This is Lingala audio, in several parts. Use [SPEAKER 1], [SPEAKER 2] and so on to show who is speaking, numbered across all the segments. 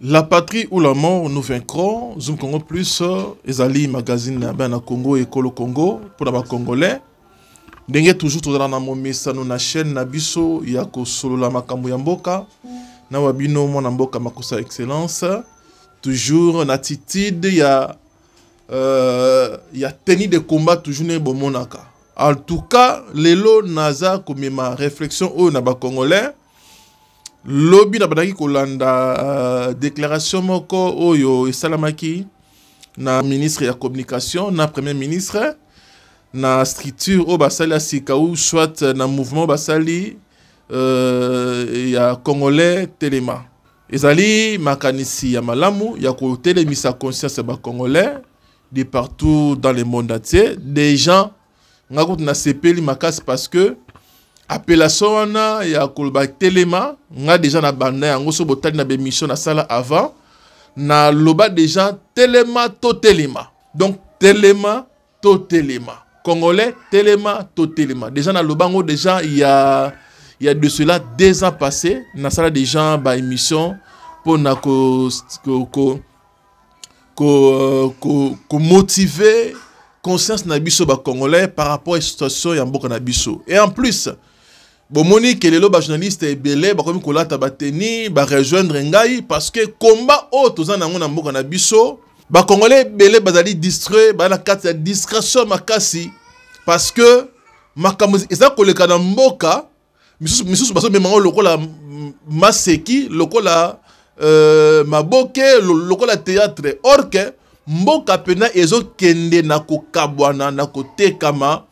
[SPEAKER 1] La patrie ou la mort, nous vaincrons. Zoom Congo Plus, Ezali magazine na Congo et Kolo Congo pour les Congolais. Dengue toujours tout dans mon message na chaîne na biso yako solo la makambo ya mboka na wabino mwana mboka makosa excellence toujours en attitude ya tenue de combat toujours ne bomonaka. En tout cas, lelo naza comme ma réflexion au na ba Congolais. Lobby na badaki kolanda déclaration moko oyo esalamaki na ministre ya communication na premier ministre na structure o basali asika ou soit na mouvement basali ya congolais telema ezali makanisi ya malamu ya ko telemisa conscience ba congolais de partout dans le monde entier des gens ngako na sepeli makasi parce que appellation wana ya koloba telema nga déjà na banda yango so botali na bémission na sala avant na loba déjà telema to telema donc telema to telema congolais telema to telema déjà na lobango déjà il y a de cela 2 ans passés na sala déjà ba émission pour na ko motiver conscience na biso ba congolais par rapport à situation ya mboka na biso et en plus bon moni que les journalistes est belé ba comme kolata ba teni ba rejoindre ngai parce que combat auto za nango na mboka na biso ba congolais belé bazali distrait ba na carte ya discrétion makasi parce que makambo eza koleka na mboka misusu baso memango lokola maseki lokola maboke lokola théâtre or que mboka pena ezo kende na kokabwana na kotekama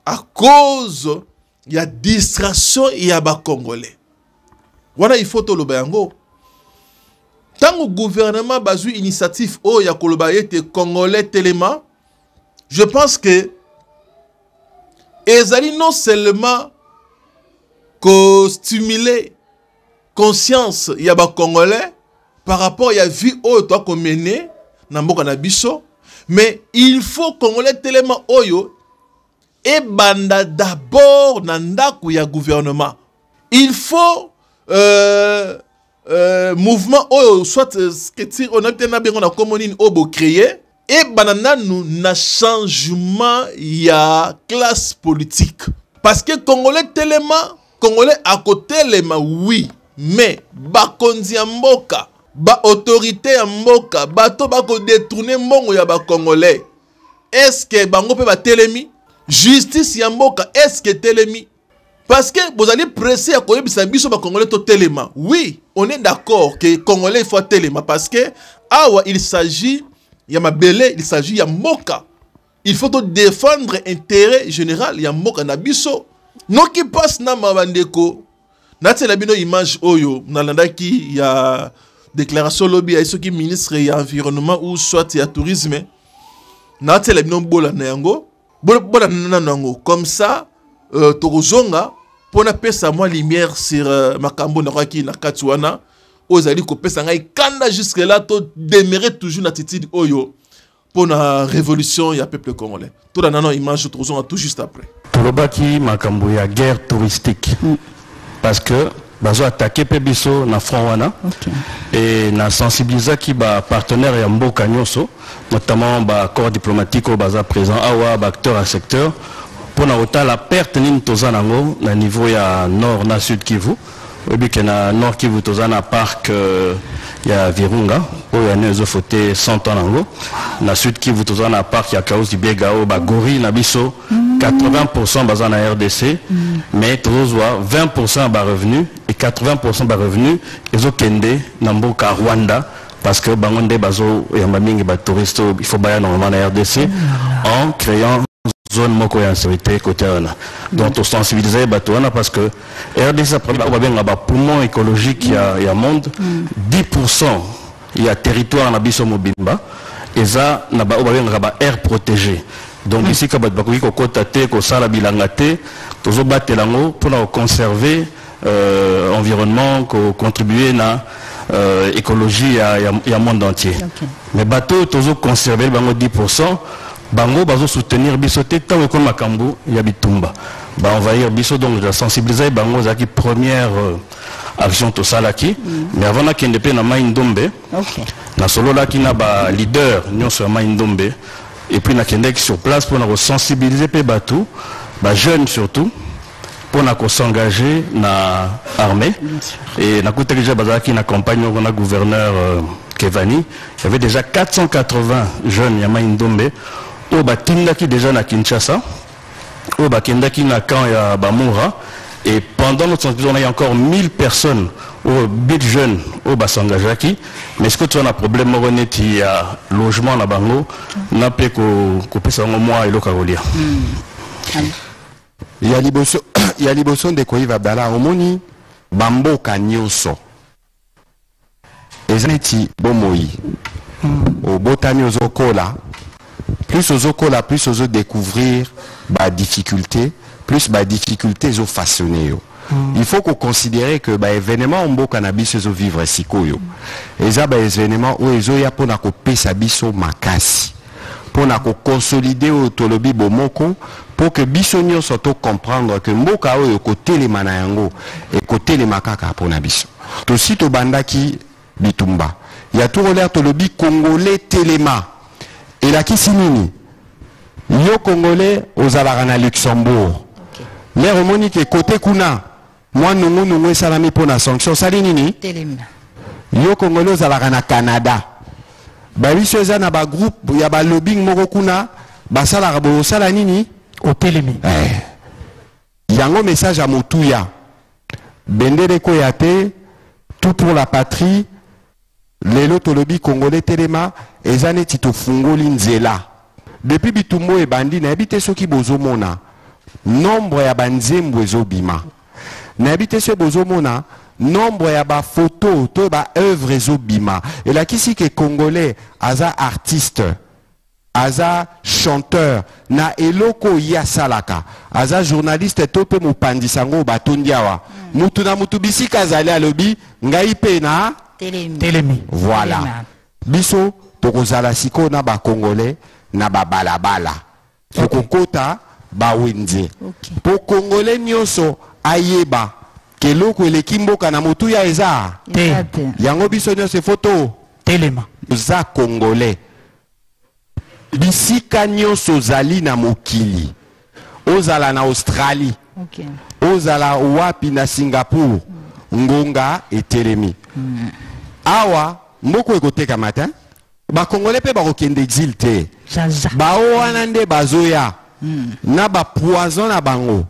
[SPEAKER 1] à cause il y a distraction et il y a ba congolais. Voilà il faut toloba yango. Tant que gouvernement bazu initiative o ya koloba ete congolais telema, je pense que ezali non seulement que stimuler conscience ya ba congolais par rapport ya vie o to ko mener na mboka na biso, mais il faut congolais telema oyo et banda d'abord nandaku ya gouvernement. Il faut mouvement soit on a bien on a communine obo créé et banana nous na changement ya classe politique parce que congolais tellement congolais à côté les ma oui mais ba konzi ya mboka ba autorité ya mboka bato ba ko détourner mbongo ya ba congolais est-ce que bango pe ba telemi justice yamboka est-ce que telemi parce que vous allez presser à koyebisa biso ba congolais to telema oui on est d'accord que congolais il faut telema parce que awa il s'agit ya mabele il s'agit ya mboka il faut défendre intérêt général ya mboka na biso non qui passe na mabandeko na tela bino image oyo na landaki ya déclaration lobby ya soki ministre ya environnement ou soit ya tourisme na tela bino bola na yango comme ça, Torozonga, pour na pesa moi lumière sur makambo na raki na katuana, ozali ko pesa ngai kanda jusque là to demeurer toujours na attitude oyo pour la révolution ya peuple congolais. Tout la nano image Torozonga tout juste après.
[SPEAKER 2] Tolobaki makambo ya guerre touristique parce que bazo attaquer pebiso na front wana et na sensibiliser ki ba partenaire ya mboka nyoso notamment ba corps diplomatique au baza présent awa ba acteur à secteur pour na ota la perte nim tozanango na niveau ya nord na sud Kivu obike na nord Kivu tozana parc ya Virunga o ya nezo foté 100 ans nango na sud Kivu tozana parc ya Kaos Biega o ba gori na biso 80% baza na RDC mais tozwa 20% ba revenu et 80% ba revenu ezo kende na mboka Rwanda parce que bangonde bazo ya mamingi ba touriste il faut baya normalement na RDC en créant zone moko ya sécurité côté wana donc on sensibiliser bato wana parce que RDC ba benga ba poumon écologique ya monde 10% il y a territoire na biso mobimba eza na ba benga ba air protégé donc ici ka bato bakoki ko kotate ko sala bilanga te tozo batelango pour conserver environnement ko contribuer na écologie ya monde entier mais bateau tozo conserver bango 10% bango bazo soutenir biso te tant que makambo ya bitumba ba envahir biso donc de sensibiliser bango za ki première action to salaki mais avant na kende pe na Maindombe na solo la ki na ba leader nyonso ya Maindombe et puis na kende sur place pour na sensibiliser pe batou ba jeunes surtout pour na s'engager na armée et na côté déjà bazaki na campagne on a gouverneur Kevani, il y avait déjà 480 jeunes ya Maindombe au batinda qui déjà na Kinshasa au bakenda qui na camp ya Bamura et pendant notre sensibilisation il y a encore 1000 personnes au bit jeunes au basangajaki mais est-ce que tu as un problème il y a logement na bango na pe ko pesa ngo moi et lokarolia
[SPEAKER 3] il y a liboso de koiva bala omoni bamboka nyonso ezaneti bomoi au botani ozokola plus ozokola plus ozo découvrir ba difficulté plus ba difficulté zo façonner il faut qu'on considère que ba événement mboka na biso zo vivre sikoyo eza ba événement o ezo ya pona ko pesa biso makasi pona ko consolider autolobi bomoko pour que biso nyonso to comprendre que mboka oyo ko telema na yango et ko telema kaka pona biso to sito bandaki bitumba ya tout l'air tolobi congolais telema et la kisimini yo congolais aux alarana Luxembourg l'air homonique et côté kuna moi nous salami pour la sanction salinini telema yo congolais aux alarana Canada ba biso za na ba groupe ya ba lobbying moko kuna ba sala bo sala nini au telemi yango message à motuya bendere ko yate tout pour la patrie lelo tolobi congolais telema ezane tito fungoli nzela depuis bitumbo e bandi na habite soki bozomona nombre ya banzembo ezobima na habite so bozomona nombre ya ba photo to ba œuvre ezobima et la kisi ke congolais aza artiste aza chanteur na eloko ya salaka aza journaliste to pe mopandisango batondiawa mutu na mutu bisika zali alobi ngai pe na telemi voilà biso tokozala siko na ba congolais na ba balabala tokokota ba wenze po congolais nyonso ayeba keloko eleki mboka na motu ya eza yango biso nyonso photo telema za congolais bisika nyonso zali na mokili ozala na Australie ozala wapi na Singapour ngonga etelemi awa mboko ekoteka matin ba congolais pe ba kokende exil te ba wana nde bazoya na ba poison na bango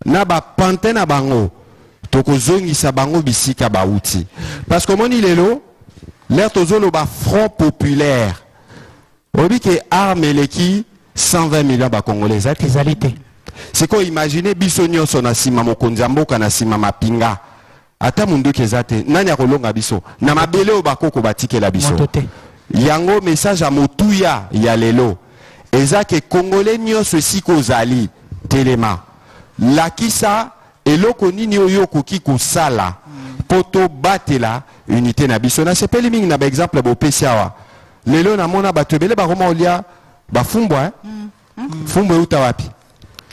[SPEAKER 3] na ba pantin na bango tokozongisa bango bisika bauti parce que moni lelo l'air tozolo ba front populaire obi ke arme leki 120 millions ba congolais ezalité c'est quoi imaginer biso nyonso na sima mokonzi mboka na sima mapinga ata mundu kezate nani akolonga biso na mabele o bakoko batikela biso yango message à motuya ya lelo ezake congolais nyonso siko zali telema lakisa eloko nini oyo koki kosala poto batela unité na biso na sepeli mingi na ba exemple bo pesiawa lelo na mona batebele ba roma olia ba fumbwa fumbwa uta wapi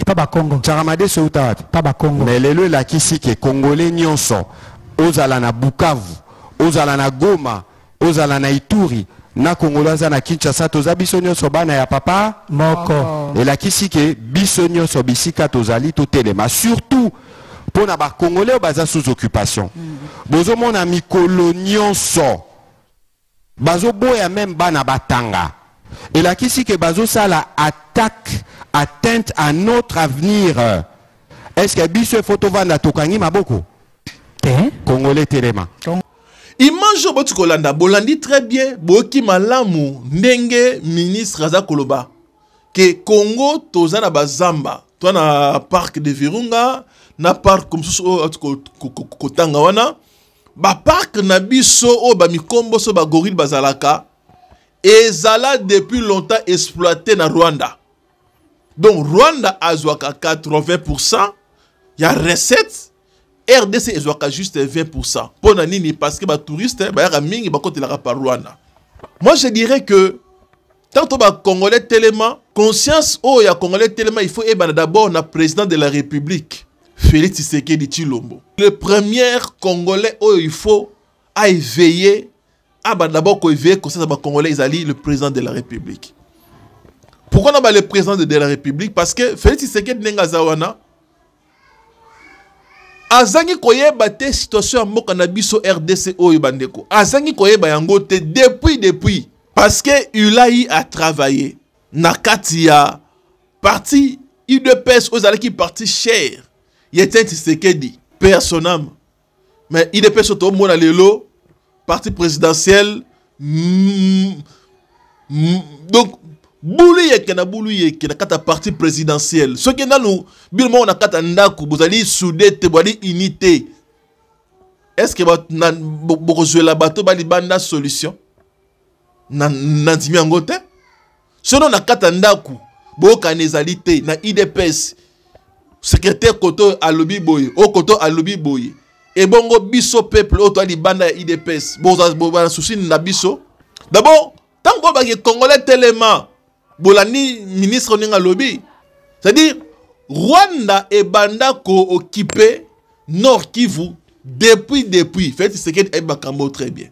[SPEAKER 3] pas ba Congo charamade so uta wapi pas ba Congo mais lelo la kisi ke congolais nyonso ozala na Bukavu ozala na Goma ozala na Ituri na Congolaza na Kinshasa toza biso nyonso bana ya papa moko et la kisi ke biso nyonso bisika tozali to telema surtout pour na ba congolais baza sous occupation bozo mona mikolo nyonso bazo boya même bana batanga et la kisi ke bazo sala attaque atteinte à notre avenir est-ce que biso photo vanda tokangi maboko congolais telema
[SPEAKER 1] image botu kolanda bolandi très bien boki malamu ndenge ministre aza koloba ke Congo toza na bazamba to na parc de Virunga na parc comme ça kotanga wana ba parc na biso o ba mikombo so ba gorille bazalaka ezala depuis longtemps exploité na Rwanda. Donc Rwanda azwaka 80%, ya recette RDC ezwaka juste 20%. Pour nini parce que ba touriste ba yaka mingi ba kotelaka par Rwanda. Moi je dirais que tant que ba congolais tellement conscience oh ya congolais tellement il faut d'abord na président de la République Félix Tshisekedi Tshilombo. Le premier Congolais où il faut à éveiller, d'abord qu'on éveille comme ça, Congolais, ils allaient le président de la République. Pourquoi on a le président de la République? Parce que Félix Tshisekedi Nengazawana, azangi koyeba te situation ya mboka na biso RDC oyo bandeko. Azangi koyeba yango te depuis. Parce que Ulayi a travaillé. Na kati ya parti UDPS ozalaki parti cher. Yeten Tshisekedi personnellement. Mais UDPS oto mona lelo parti présidentiel. Donc boulou yeke na kata parti présidentiel. Ce qui est dans nous, bilmo on a kata ndaku, vous allez souder te boali unité. Est-ce que vous jouer la bateau bali banda solution? Nan timi angote? Sinon na kata ndaku, bo kanezali te na IDPS. Secrétaire koto alobi boye, o koto alobi boye. Et bongo biso peuple o to ali banda IDPS. Bo souci na biso. D'abord, tant que vous Congolais tellement bolani ministre ninga lobby, c'est-à-dire Rwanda et Banda ko occupé Nord Kivu depuis fait ce qui est bakambo très bien,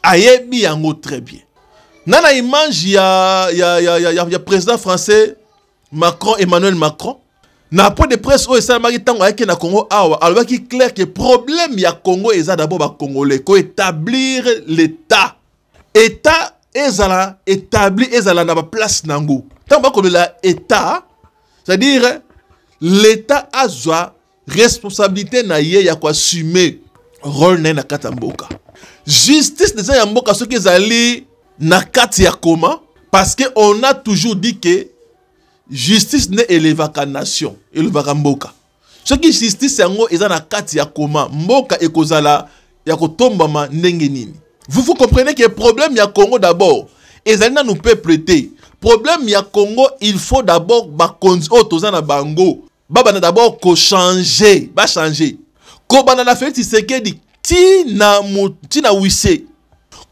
[SPEAKER 1] ayebi yango très bien. Nana image ya président français Macron, Emmanuel Macron na point de presse o esa maki tango ayeke na Congo awa alors qui clair que problème ya Congo eza d'abord ba Congolais ko établir l'état ezala établi ezala na ba place nango. Tant que la état, c'est-à-dire l'état a sa responsabilité na ye ya ko assumer rôle na katamboka. Justice des ya mboka ce qui ezali na kati ya koma parce que on a toujours dit que justice ne élevaka nation, élevaka mboka. Ce qui justice yango eza na kati ya koma mboka ekozala ya kotombama ndenge nini. Vous comprenez que le problème il y a Congo d'abord. Et ça nous peut prêter. Problème il y a Congo, il faut d'abord bango. D'abord ko changer, ba changer. Ko banana fait Tshisekedi tina wisse.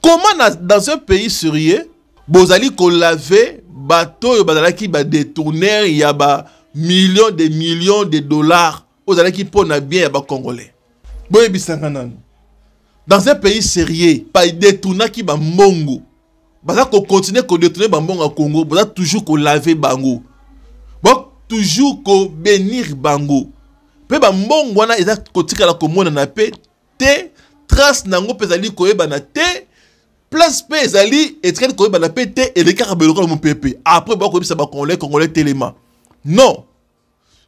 [SPEAKER 1] Comment dans un pays sérieux, bozali ko laver bateau bazala ki ba détourner il y a ba millions de dollars. Bozala ki pona bien ya ba Congolais. Boye bisanganano. Dans un pays sérieux, pas détourner qui ba mongo. Baza ko continuer ko détourner ba mongo au Congo, baza toujours ko laver bango. Bon, toujours ko bénir bango. Pe ba mongo wana eza ko tikala ko mona na pe te trace nango pezali ko yeba na te place pe ezali etikali ko yeba na pe te et le carabelo ko mon pepe. Après ba ko bisa ba Congolais tellement. Non.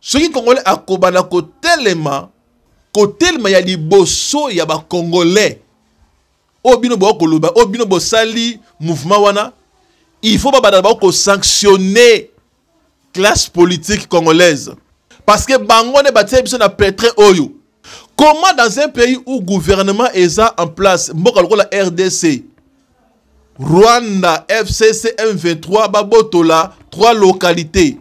[SPEAKER 1] Ce qui Congolais akobana ko tellement il y a des bosso, il y a des Congolais. Obino bo koloba, obino bo sali mouvement wana. Il faut pas d'abord sanctionner classe politique congolaise. Parce que bango ne batie biso na pétré oyo. Comment dans un pays où le gouvernement est en place, la RDC, Rwanda, FCC, M23, Babotola, 3 localités.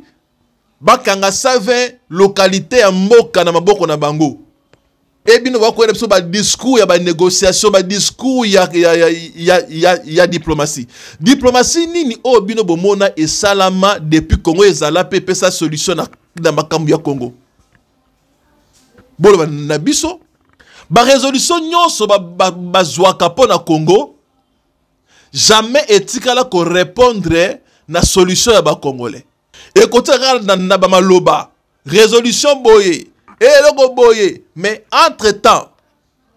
[SPEAKER 1] Bakanga 120 localités à Mboka na maboko na bango. Et bien, on va connaître ce discours, il y a des négociations, il y a diplomatie. Diplomatie, ni au bino bomona et salama depuis Congo et Zala pepe sa solution dans makambu ya Congo. Bon, na biso, ba résolution nyonso ba zwaka po na Congo, jamais etikala ko répondre na solution ya ba Congolais. Et côté na ba maloba, résolution boye. Et le boye, mais entre-temps,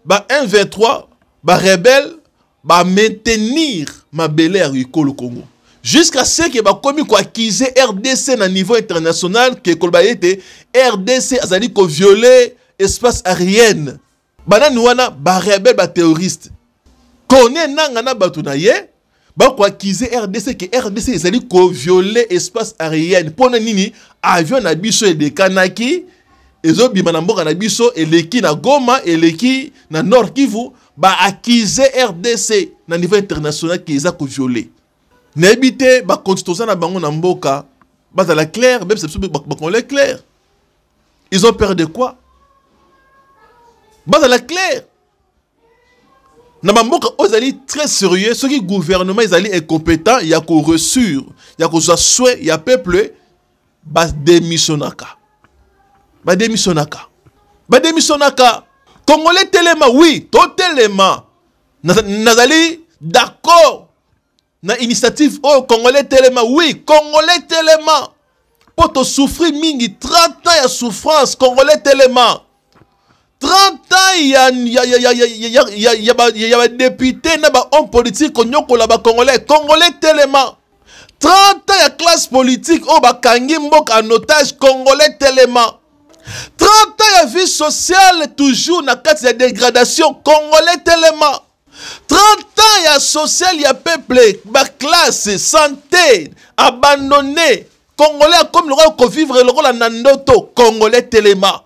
[SPEAKER 1] bah 1-23, bah rebelle, bah maintenir ma belle-air au Congo. Jusqu'à ce que bah comme quoi acquiser RDC à niveau international, que kolba était RDC a dit qu'on violer espace aérien. Bah nouana bah rebelle bah terroriste. Connaît nangana batunaye, bah quoi acquiser RDC que RDC a dit qu'on violer espace aérien. Pour nini avion na biso et des kanaki. Ezo bimana mboka na biso eleki na Goma eleki na Nord Kivu ba acquise RDC na niveau international qui eza ko violer. Na ebité ba constitution na bango na mboka ba za la clair même c'est ba on les clair. Ils ont peur de quoi? Ba za la clair. Na mboka ozali très sérieux, ceux qui gouvernement ils ali incompétent, il y a ko reçu, il y a ko souhait, il y a peuple ba démissionnaka. Ba démissionnaka. ba démissionnaka. Congolais Téléma, oui, to Téléma. Nazali d'accord. Na initiative oh Congolais Téléma, oui, Congolais Téléma. Pour te souffrir mingi 30 ans ya souffrance Congolais Téléma. 30 ans il y a député na ba homme politique konyoko la ba Congolais Téléma. 30 ans il y a classe politique oh ba kangi mbok en otage Congolais Téléma. 30 ans il y a vie sociale toujours na kati ya dégradation Congolais Téléma. 30 ans il y a social il y a peuple ba classe santé abandonné Congolais comme le roi ko vivre le rôle nandoto Congolais Téléma.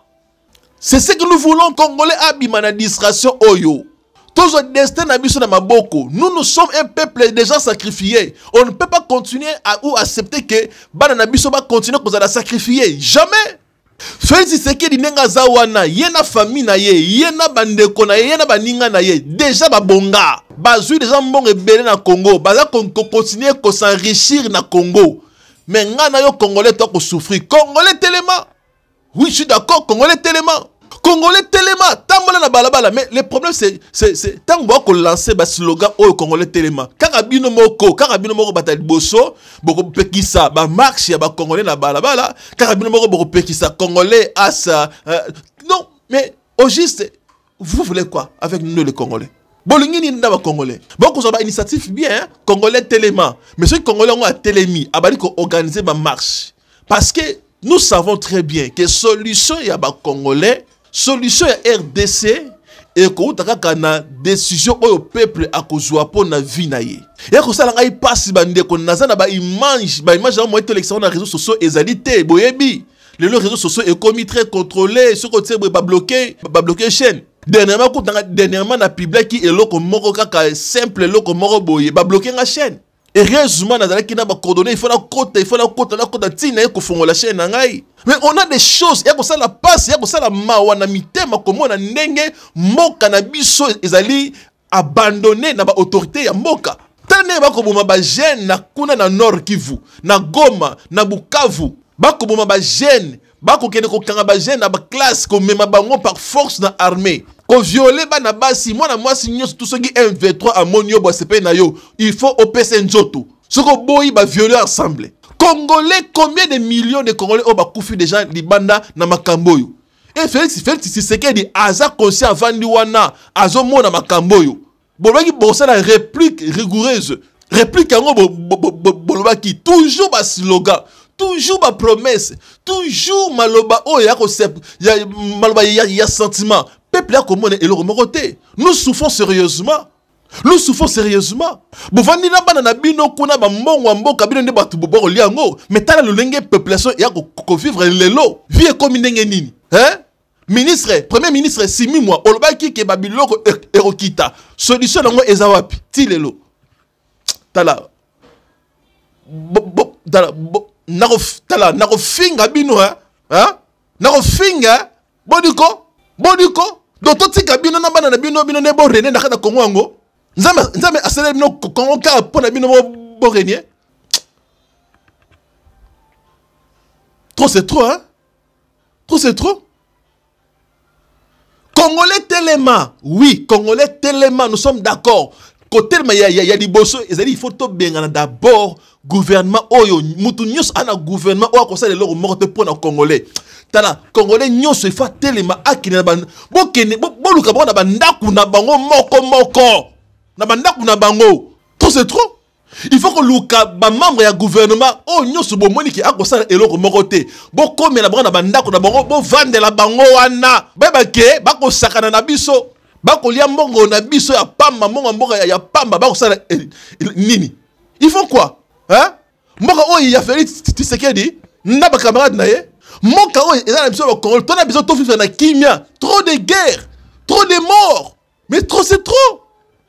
[SPEAKER 1] C'est ce que nous voulons, Congolais abima na distraction oyo. Tous les destins n'abisso na maboko. Nous sommes un peuple déjà sacrifié. On ne peut pas continuer ou accepter que bana nabisso va continuer à sacrifier. Jamais. Félix Tshisekedi nenga zawana, yena famille na ye, yena bandeko na ye, yena baninga na ye. Déjà babonga. Bazui déjà mbonge belé na Congo. Baza continuer ko s'enrichir na Congo. Mais ngana yo Congolais to ko souffrir. Congolais Téléma. Oui, je suis d'accord, Congolais Téléma. Congolais Téléma, tambola na balabala. Mais le problème c'est tant qu'on lance le slogan au Congolais Téléma. Karabino moko batal bosso, boko pekisa, ba marche ya ba Congolais na balabala. Karabino moko boko pekisa, Congolais asa. Non, mais au juste, vous voulez quoi avec nous les Congolais? Bolingini na ba Congolais. Bon, qu'on soit initiative bien, hein? Congolais Téléma. Mais ceux Congolais ont télémi, abali ko organiser ma marche. Parce que nous savons très bien que solution ya ba Congolais, solution ya RDC et ko utaka na décision au peuple a kozwa po na vie na ye. Ya ko sala ngai passe bande ko nazana ba image na moyen élection na réseaux sociaux ezalité boyebi. Les réseaux sociaux est commis très contrôlé, ce côté ba bloquer chaîne. Dernièrement na public qui est loko moko kaka simple loko moko boye ba bloquer la chaîne. Heureusement, il faut coordonner, il faut la côte, tina ko fongo la chaîne ngai. Mais on a des choses, il y a ça la passe, il y a ça la mawana mitema comme na ndenge moka na biso ezali abandonné na ba autorité ya moka. Tane ba ko boma ba jeune na kuna na Nord Kivu, na Goma, na Bukavu, ba ko boma ba jeune, ba ko kene ko kanga ba jeune na ba classe ko mema bango par force na armée. Ko violer bana basi moi si nyos tout ce qui M23 à monio bo sepe na yo il faut OPC nzoto ce ko boyi ba violer ensemble Congolais combien de millions de Congolais ba kufi déjà libanda na makambo yo et Félix Tshisekedi aza conscient vandi wana azo mona makambo yo bolobaki bosa la réplique rigoureuse réplique yango bolobaki toujours ba slogan toujours ma promesse toujours maloba o ya ko maloba ya sentiment. Peuple a comment et le remoroté. Nous souffrons sérieusement. Nous souffrons sérieusement. Bovandi na bana bino kuna ba mbongo mboka bino ne batu boboro liango. Mais tala le lenge population ya ko vivre lelo. Vie comme ndenge nini. Hein? Ministre, premier ministre Simi moi olobaki ke babiloko erokita. Solution nango ezawapi. Ti lelo. Tala. Tala nako finga bino hein? Hein? Nako finga Bodiko donc totika bino na bana na bino ne bo René na kata Congo ngo nzambe asele bino Congo ka pona bino bo René. Trop c'est trop hein. Trop c'est trop. Congolais Téléma. Oui, Congolais Téléma, nous sommes d'accord. Côté il y a des bosso, il faut tout bien d'abord gouvernement oyo mutu nyos ana gouvernement o ko sala lo morte pour na Congolais. Tala Congolais nyos il faut Téléma akina ban bokene boluka bona bandaku na bango moko na bandaku na bango. Trop c'est trop. Il faut que luka ba membre ya gouvernement o nyos bo moniki akosala eloko mokote. Boko me na bango na bandaku na bango bo vendre la bango wana. Beba ke bako sakana na biso. Bako lia mbongo na biso ya pamba mbongo ya pamba bako sala nini. Il faut quoi? Hein? Moka o ya Félix Tshisekedi na ba camarade na ye. Moka o eza na biso ba Congo. Tona biso to vivre na kimia. Trop de guerre, trop de morts. Mais trop c'est trop.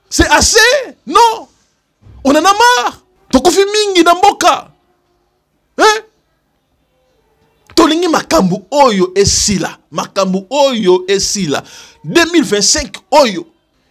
[SPEAKER 1] C'est assez? Non. On en a marre. Tokofi mingi na mboka. Hein? Tolingi makambu oyo esila. Makambu oyo esila. 2025 oyo.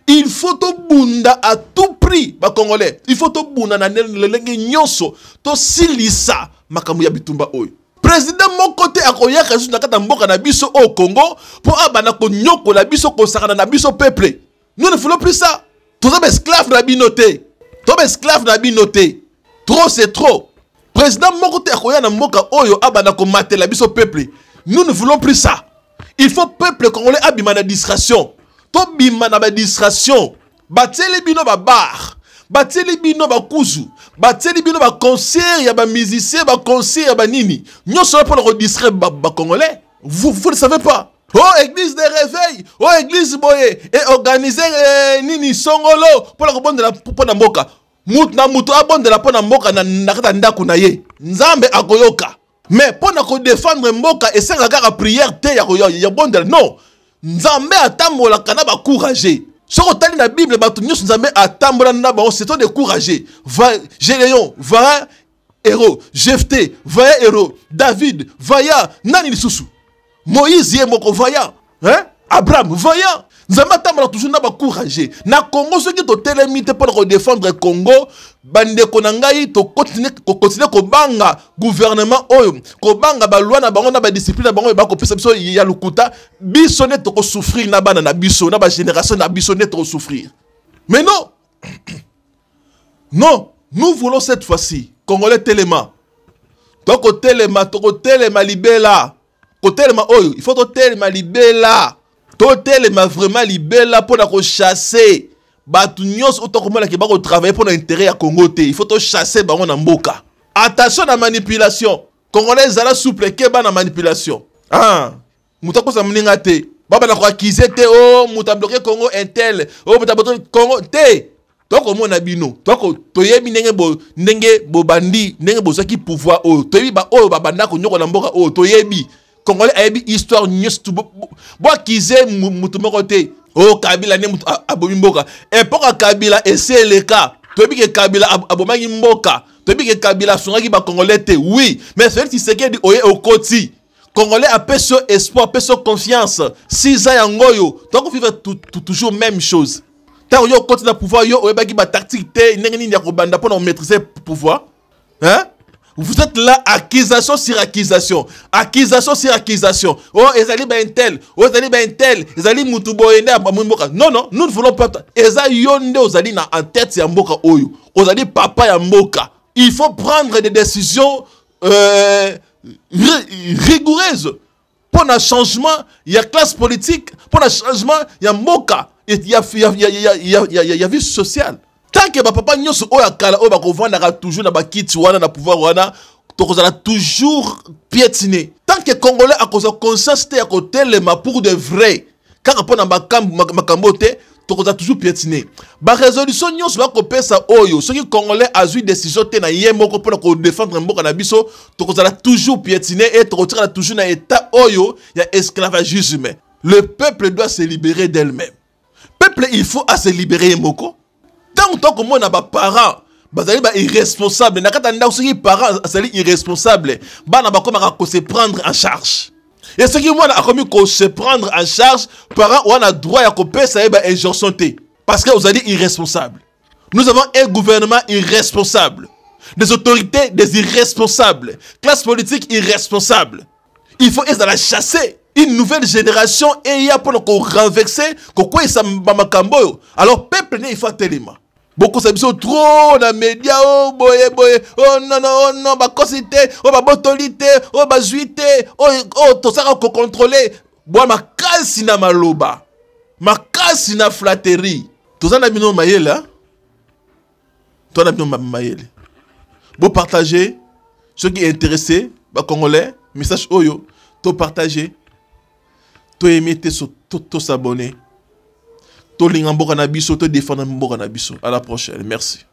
[SPEAKER 1] Il faut to bunda à tout prix, ba Congolais. Il faut to bunda na lelenge nyonso. To silisa makambu ya bitumba oyo. président mon côté akoya kazu na kata mboka na biso au Congo pour abana ko nyoko la biso ko sakana na biso peuple. Nous ne voulons plus ça. Tous les esclaves na binoté. Tous les esclaves na binoté. Trop c'est trop. Président mon côté akoya na mboka oyo abana ko mater la biso peuple. Nous ne voulons plus ça. Il faut peuple congolais abima na distraction. To bima na ba distraction. Bateli bino ba bar. Bateli bino ba kuzu. Bateli bino ba concert ya ba musicien ba concert ya ba nini. Nyo sera pour le distraire ba congolais. Vous ne savez pas. Oh église de réveil, oh église boye et organiser nini songolo pour la bonne de la pour na mboka. Mut na muto abonde la pour na mboka na nakata ndaku na ye. Nzambe akoyoka. Mais pour na ko défendre mboka et sans regard prière te ya bonde non. Nzambe atambola kana ba courager. Ce qu'on t'a dit dans la Bible, c'est de décourager. Géléon, va héros. Jephthé, va héros. David, vaya. Nani Soussou. Moïse, Yemoko, vaya. Hein? Abraham, vaya. Nous avons toujours encouragé. Na Congo, ceux qui ont télémité pour défendre le Congo, bande konangai to continuer ko banga gouvernement oyo ko banga ba loi na bango na ba discipline na bango ba ko pesa biso ya lukuta biso net to ko souffrir na bana na biso na ba génération na biso net to souffrir. Mais non. Non, nous voulons cette fois-ci Congolais téléma. To ko téléma libela. Ko téléma oyo, il faut to téléma libela. To téléma vraiment libela pour na ko chasser. Batunios autokomala ki bako travailler pour l'intérêt à Congo te. Il faut to chasser bango na mboka. Attention à manipulation. Congolais zala souple ke ba na manipulation. Ah, mutako sa mninga te. Baba na ko accuser te oh muta bloquer Congo intel. Oh muta bloquer Congo te. Toko mona bino. Toko toyebi ndenge bo bandi, ndenge bo saki pouvoir oh. Toyebi ba oh ba banda ko nyoko na mboka oh toyebi. Congolais ayebi histoire nyos tu bo accuser mutu moko te. Oh Kabila ne mutu abomi mboka. Epoka Kabila essaie le cas. Tobi ke Kabila abomaki mboka. Tobi ke Kabila songaki ba Congolais te. Oui, mais celui qui sait que oye au koti. Congolais a peso espoir, peso confiance. 6 ans yangoyo. Donc on vivre toujours même chose. Tant yo koti na pouvoir yo oye baki ba tactique te ndenge nini ya ko banda pour maîtriser pouvoir. Hein? Vous êtes là, accusation sur accusation. Accusation sur accusation. Oh, ezali ba intel. Oh, ezali ba intel. Ezali mutu boyende mboka. Non, non, nous ne voulons pas. Ezali yonde ozali na en tête ya mboka oyo. Ozali papa ya mboka. Il faut prendre des décisions rigoureuses. Pour un changement, il y a classe politique. Pour un changement, il y a mboka. Et il y a vie sociale. Tant que papa nyos oya kala oya bakovanda toujours na bakiti wana na pouvoir wana tokozala toujours piétiner. Tant que Congolais a conscience te ya kotelema pour de vrai. Car pour na makambo te tokozala toujours piétiner. Ba résolution nyos ba kopesa oyo soki Congolais a eu décision te na yemoko pour ko défendre mboka na biso tokozala toujours piétiner et tokozala toujours na état oyo ya esclavagisme. Le peuple doit se libérer d'elle-même. Peuple il faut à se libérer moko. Tant que moi n'a pas parents, bazali ba irresponsable. Nakata nda aussi parents azali irresponsable. Ba na ba comment se prendre en charge. Et ce qui moi a commis qu'on se prendre en charge, parents on a droit à couper ça ba injonction te. Parce que vous allez irresponsable. Nous avons un gouvernement irresponsable, des autorités des irresponsables, classe politique irresponsable. Il faut la chasser. Une nouvelle génération et il y a pour nous renverser quoi ça makambo. Alors peuple il faut tellement. Beaucoup ça sont trop dans médias oh boye oh non ba cosité oh ba botolité oh ba juité oh tout ça qu'on contrôler bois ma kasi na maloba ma kasi na flatterie tout ça na bino mayele hein toi na bino mayele bon partager ceux qui sont intéressés ba congolais message oyo to partager to aimer to s'abonner. To lingamboka na biso, to défendre mboka na biso. À la prochaine. Merci.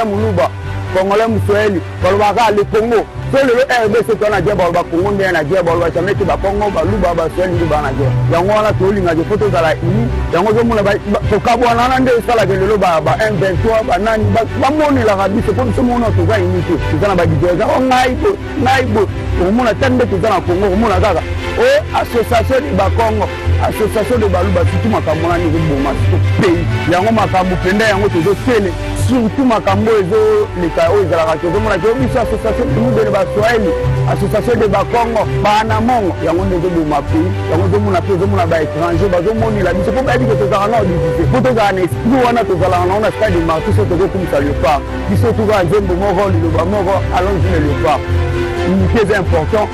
[SPEAKER 4] Muluba, Congolais Moussoueli, Balwaka, le Congo. C'est le RDC qu'on a dit, Balba Congo, on a dit, Balba Chamé, Congo, Baluba, Bassueli, Banadia. Yangwana, Toling, a des photos à la INI, Yangozomouna, Pokabouana, Salak, le Loba, M23, Banani, Bamoni, l'Arabie, c'est comme ce monde qui va imiter. C'est un bagage, on Naïbo, au monde attendait tout dans le Congo, au monde à Gaga. Oh, association de Bakongo, association de Baluba, c'est tout ma camona, ni de Boma, c'est tout pays. Yango Makambu, Penda, Yango, tout de Télé. surtout makambo ezoleka oyo ezalaka tozomona ke biso association tumude ne baswahili association de bakongo banamongo yango nde ezoboma pays yango ozomona mpe ozomona baétranger bazomonela biso mpo bayebi ke tozalaka na odivise mpo tozala na esprit wana tozalaka nango na stade de marti so tozokumisa leopard biso toza nzembo moko liloba moko allons le leopard unité eza important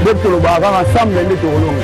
[SPEAKER 4] donc tolobaka kaka ensemble nde tokolonga